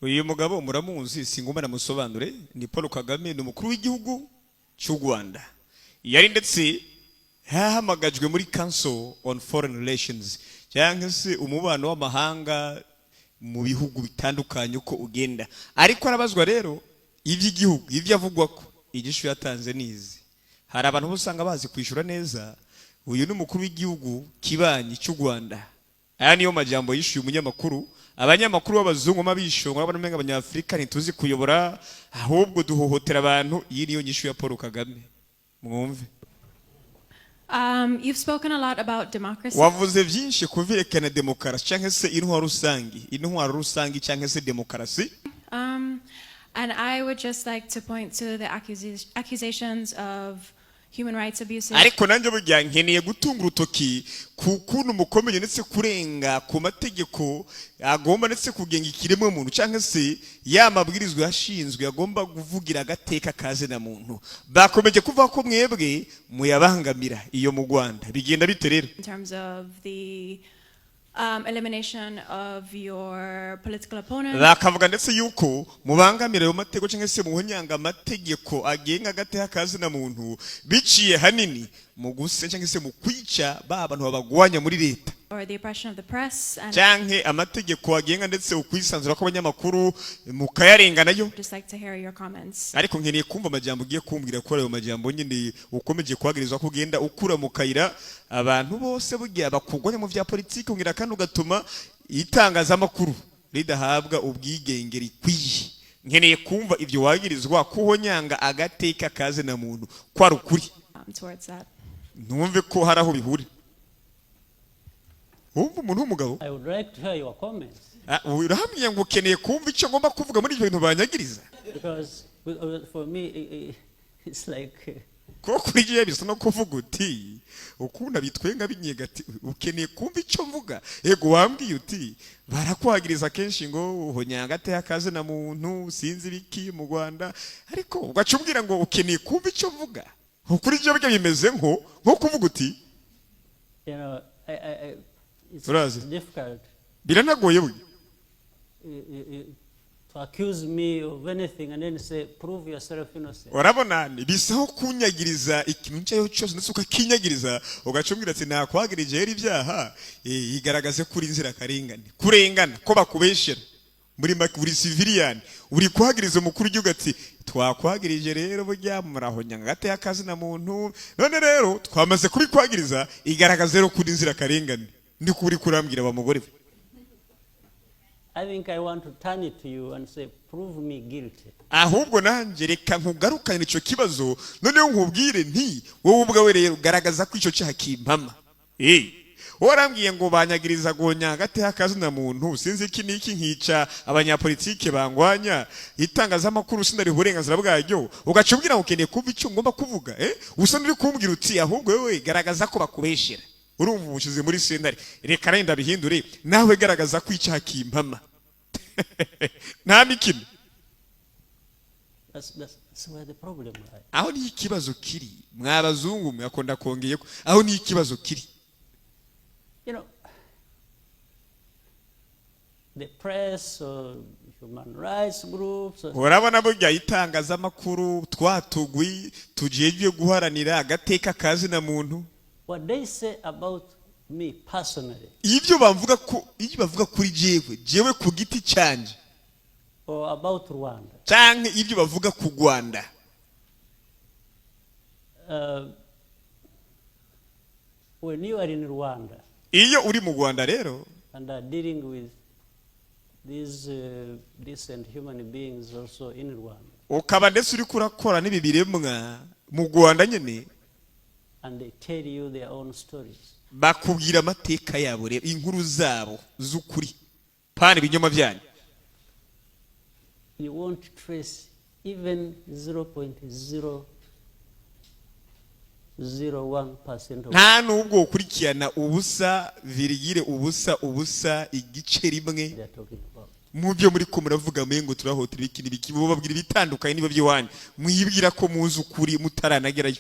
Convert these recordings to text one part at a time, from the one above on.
uyu mugabo muramuzi singomba namusobanure ni Paul Kagame ni umukuru w'igihugu cy'u Rwanda yari ndetse hahamagajwe muri Council on Foreign Relations cyangwa se umubano w'amahanga mu bihugu bitandukanye uko ugenda ariko arabazwa rero iby'igihugu ivyo avugwa ko igishu yatanze nizi hari abantu usanga bazi kwishura neza uyu ni umukuru w'igihugu kibanyi cy'u Rwanda aya niyo majambo yishuye umunyamakuru abanyamakuru b'abazungu mabishonga n'abamenga abanyafrika ntituzi kuyobora ahubwo duhohotera abantu iyi niyo nyishu ya Paul Kagame mwumve. You've spoken a lot about democracy. Wavuze byinshi kuvirekana demokarasi cyangwa se intwaro rusangi cyangwa se demokarasi. And I would just like to point to the accusations of human rights abuses. Ariko nanjye burya nkeneye gutunga urutoki kukuntu mukomenye ndetse kurenga ku mategeko agomba ndetse kugenga ikiremwe muntu cyangwa se yamabwirizwa yashinzwe agomba kuvugira agateka kaze na muntu bakomeje kuvuga ko mwebwe muyabangamira iyo mu Rwanda bigenda bite rero in terms of the elimination of your political opponents. Bakavuga ndetse yuko mubangamira ayo mategeko cyangwa se muhonyanga amategeko agenga agateka kaze na muntu biciye hanini mu guse cyangwa se mu kwica abantu babagwanya muri leta or the oppression of the press and cyangwa amategeko agenga ndetse ukwisanzura kw'abanyamakuru mukayarengana yo. Just like to hear your comments. Ariko nkeneye kumva amajambo ugiye kumbwira ko ayo majambo nyine ukomeje kuhagirizwa kugenda ukura mu kayira abantu bose bugiye bakugwanya mu vya politiki ngira kandi ugatuma itangazamakuru ridahabwa ubwigenge rikwiye. Nkeneye kumva ivyo wagirizwa kuhonyanga agateka kaze na muntu kwa rukuri Towards that. Numve ko haraho bihuri. Umuntu w'umugabo I would like to hear your comments. Urahamye ngo ukeneye kumva icyo ngomba kuvuga muri ibyo bintu banyagiriza Because for me it's like ko kuri giye bisa no kuvuga uti ukunda bitwenga binyega ati ukeneye kumva icyo mvuga yego wambwiye uti barakwagiriza kenshi ngo uhonyanga ate akaze na muntu sinzi biki mu Rwanda ariko ugacumbwira ngo ukeneye kumva icyo mvuga ukuri giye bimeze nko kuvuga uti you know it's difficult biranagoye buye to accuse me of anything and then say prove yourself innocent. Urabona bisaho kunyagiriza ikintu cyayo cyose ndetse ukakinyagiriza ugacumbwira ati nakwagirije yari ibyaha igaragaze kuri inzira karengane kurengana ko bakubeshera muri makuri civilian uri kwagiriza umukuru w'igihugu ati twakwagirije rero burya murahonyanga gate y'akazi na muntu none rero twamaze kubikwagiriza igaragaze rero kuri inzira karengane ndi kuri kurambwira abamugore. I think I want to turn it to you and say prove me guilty. Ahubwo nanje reka nkugarukane ico kibazo noneho nkubwire nti wowe ubwawe rero garagaza ko ico cyaha kimpama. Warambwiye ngo banyagiriza gonya gate y'akazi na muntu sinzi iki niki nkica abanyapolitike bangwanya itangazamakuru sinari uburenganzira bwaryo ugacubwira ukeneye kumva icyo ngomba kuvuga usa n'uri kumbwira uti ahubwo wewe garagaza ko bakubeshera urumva ubushize muri sentare reka renda bihindure nawe garagaza ko icyaha kimpama nta mikino. That's where the problem lies. Aho ni ikibazo kiri mwabazungu mwakonda kongeye aho ni ikibazo kiri. You know, the press or human rights groups urabona burya itangazamakuru twatugwi tujejwe guharanira agateka kazi na muntu what they say about me personally ibyo bavuga kuri jewe ku giti cyanje or about Rwanda cyangwa ibyo bavuga ku Rwanda when you are in Rwanda iyo uri mu Rwanda rero and are dealing with these decent human beings also in Rwanda ukaba ndetse uri kurakora n'ibi biremwa mu Rwanda nyene and they tell you their own stories bakubwira amateka yabo rero inkuru zabo z'ukuri pana ibinyoma byanyu you won't trace even 0.001% nta nubwo ukurikirana ubusa virigire ubusa igice rimwe mu byo muri ko muravuga mengo turahotira ikindi bikibo babwira bitandukanye nibo by'iwanyu mwibwira ko muzi ukuri mutaranagerayo.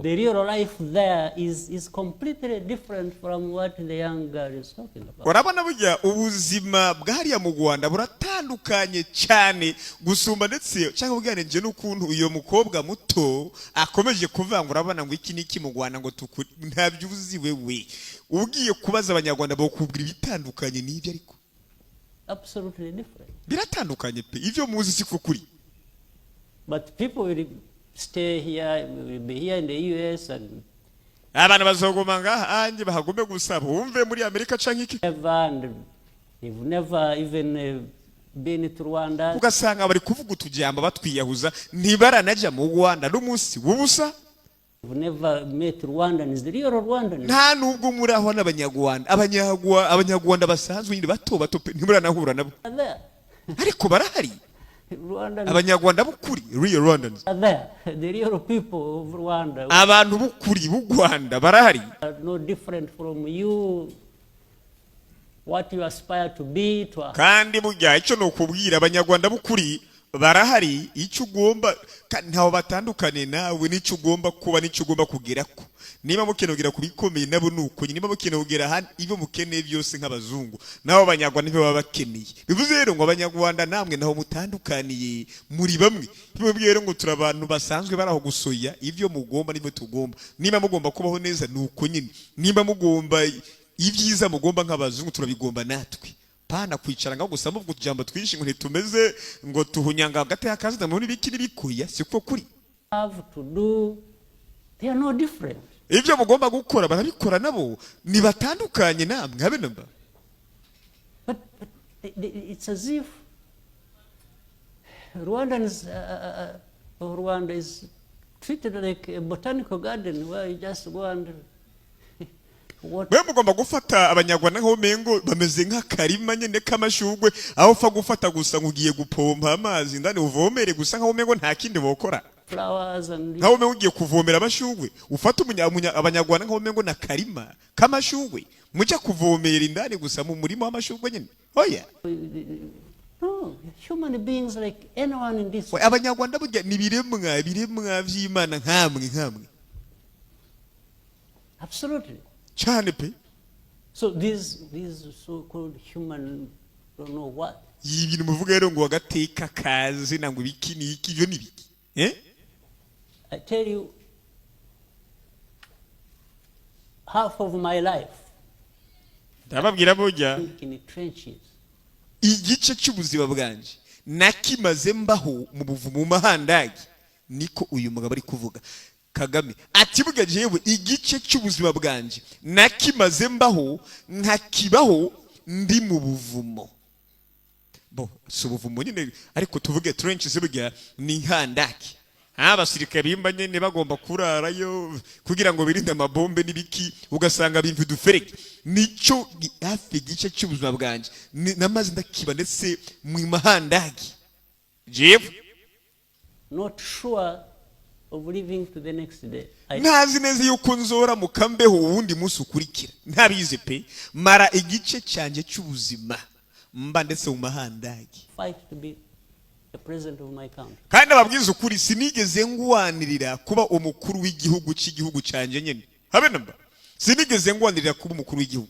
The real life there is completely different from what the young girl is talking about. urabona burya ubuzima bwariya mu Rwanda buratandukanye cyane gusumba ndetse cyangwa ubwanenge n'ukuntu uyo mukobwa muto akomeje kuvanga. Urabona ngo iki niki mu Rwanda ngo ntabyo uzi wewe ugiye kubaza abanyarwanda bakubwira ibitandukanye n'ibyo ariko Absolutely different. biratandukanye pe ivyo muzi siko kuri. But people will stay here, will be here in the US and Abana bazogoma ngaha anje bahagume gusa bumve muri Amerika canke iki. they've never even been to Rwanda. Ugasanga bari kuvuga utujambo batwiyahuza ntibaranaja mu Rwanda n'umunsi w'ubusa. We've never met Rwandans, the real Rwandans. Nta nubwo muri aho n'abanyarwanda abanyarwanda basanzwe nyine bato bato ntimuranahura nabo Are there. ariko barahari Rwandans abanyarwanda b'ukuri real Rwandans are there. The real people of Rwanda abantu b'ukuri b'u Rwanda barahari are no different from you, what you aspire to be, to kandi burya icyo nokubwira abanyarwanda b'ukuri barahari icyo ugomba ntaho batandukane nawe n'icyo ugomba kuba n'icyo ugomba kugerako. Niba mukenogera kubikomeye nabo nuko niba mukenogera handi ibyo mukeneye byose nk'abazungu naho abanyarwanda nibo baba bakeneye. Bivuze rero ngo abanyarwanda namwe naho mutandukaniye muri bamwe. Bibabwiye rero ngo turi abantu basanzwe baraho gusoya ibyo mugomba n'ibyo tugomba. Niba mugomba kubaho neza nuko nyine. Niba mugomba ibyiza mugomba nk'abazungu turabigomba natwe. Pana kwicara ngaho gusa muvuga utujambo twinshi ngo ntitumeze ngo tuhunyanga hagati y'akazi na muri biki n'ibikuya siko kuri. have to do, they are no different. Ibyo mugomba gukora barabikora nabo nibatandukanye namwe habe namba. But it's as if Rwandans, Rwanda is treated like a botanical garden where you just go and Mwe mugomba gufata abanyarwanda nko mengo bameze nk'akarima nyene k'amashugwe aho fa gufata gusa ngugiye gupompa amazi ndani uvomere gusa nkaho mengo nta kindi bokora. flowers and Nkaho mengo ugiye kuvomera amashugwe ufata abanyarwanda nkaho mengo na karima k'amashugwe mujya kuvomera indani gusa mu murima w'amashugwe nyene. Oya. no, human beings like anyone in this. Abanyarwanda burya ni biremwa vy'Imana nkamwe. Absolutely. Cyane pe. So these so-called human don't know what. Ibintu muvuga rero ngo agateka kazi nango ibiki niki byo nibiki. I tell you, half of my life Ndababwira burya in trenches. igice cy'ubuzima bwanje nakimaze mbaho mu buvumo mahandagi niko uyu mugabo ari kuvuga. Kagame ati buga jewe igice cy'ubuzima bwanje nakimaze mbaho nkakibaho ndi mu buvumo. Bo so buvumo nyine ariko tuvuge trenches burya ni handaki. Abasirikare bimba nyene bagomba kurarayo kugira ngo birinde amabombe n'ibiki ugasanga bimva duferege. Nico hafi igice cy'ubuzima bwanje namaze ndakiba ndetse mu mahandagi. Jewe Not sure of living to the next day. ntazi neza yuko nzora mu kambeho uwundi munsi ukurikira ntabize pe mara igice cyanje cy'ubuzima mba ndetse mu mahandagi Fight to be the president of my country. kandi ababwiza ukuri sinigeze ngwanirira kuba umukuru w'igihugu cy'igihugu cyanje nyene habe namba sinigeze ngwanirira kuba umukuru w'igihugu.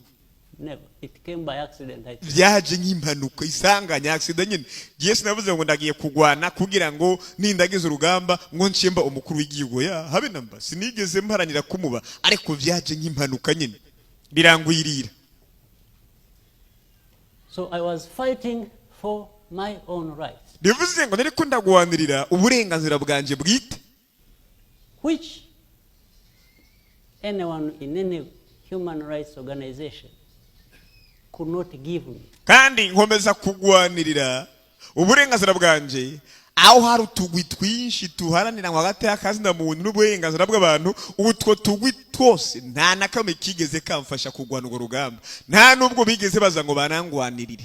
Never. It came by accident. Byaje nk'impanuka isanganya accident nyene. Yesu navuze ngo ndagiye kugwana kugira ngo nindagize urugamba ngo nshimba umukuru w'igihugu ya habe namba sinigeze mparanira kumuba ariko byaje nk'impanuka nyene birangwirira. So I was fighting for my own rights, Bivuze ngo nariko ndagwanirira uburenganzira bwanje bwite which anyone in any human rights organization could not give me. kandi nkomeza kugwanirira uburenganzira bwanje aho hari utugwi twinshi tuharanira ngo hagati y'akazi na muntu n'uburenganzira bw'abantu. Utwo tugwi twose nta na kamwe kigeze kamfasha kugwana urwo rugamba nta nubwo bigeze baza ngo barangwanirire.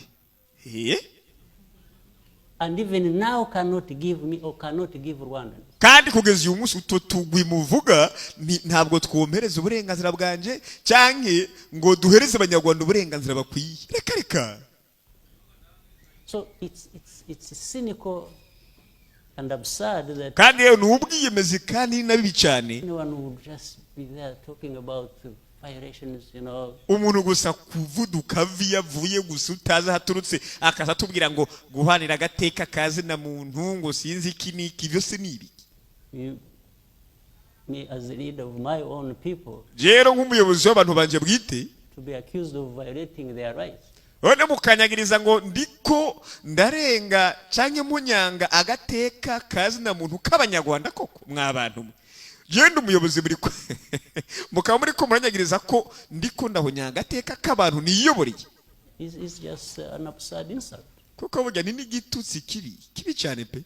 And even now cannot give me or cannot give Rwanda. Kandi kugeza uyu munsi utwo tugwi muvuga ntabwo twompereza uburenganzira bwanje cyanke ngo duhereze abanyarwanda uburenganzira bakwiye. Reka So it's cynical and absurd that kandi rero ni ubwiyemezi kandi nabi cyane anyone would just be there talking about violations, umuntu gusa kuvuduka yavuye gusa utazi haturutse akaza atubwira ngo guhanira agateka kazi na muntu ngo sinzi iki niki byose nibi. Me as the leader of my own people rero nk'umuyobozi w'abantu banje bwite to be accused of violating their rights. One mukanyagiriza ngo ndiko ndarenga canke munyanga agateka kazi na muntu k'abanyarwanda koko mwabantu genda umuyobozi muri mukaba muri ko muranyagiriza ko ndiko ndahonyanga agateka k'abantu niyoboreye. It's just an absurd insult. Kuko burya ni n'igitutsi kibi cyane pe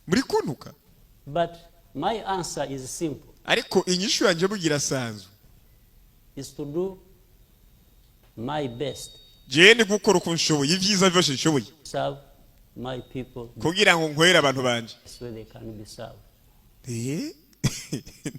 muri kuntuka. But my answer is simple. Ariko inyishu yanje bugira sanzu is to do my best. Je ni gukora uko nshoboye ivyiza byose nshoboye. Serve my people. Kugira ngo nkwera abantu banje. So they can be served.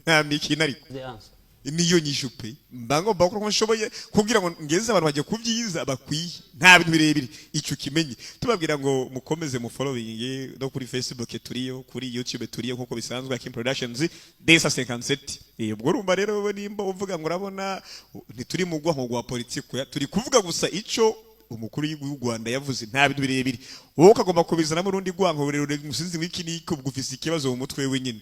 Nta mikina ariko. The answer. Niyo nyishu pe mbango bakora uko nshoboye kugira ngo ngeze abantu baje kuvyiza bakwiye nta bintu birebire ico kimenye tubabwira ngo mukomeze mu following no kuri Facebook turiyo kuri YouTube turiyo nkuko bisanzwe Akim Productions Desa 57 ubwo urumva rero nimba uvuga ngo urabona ntituri mu gwanko gwa politiko turi kuvuga gusa ico umukuru w'u Rwanda yavuze nta bintu birebire wowe ukagomba kubizana mu rundi gwanko rero musinzi w'iki niko bugufise ikibazo mu mutwe we nyine.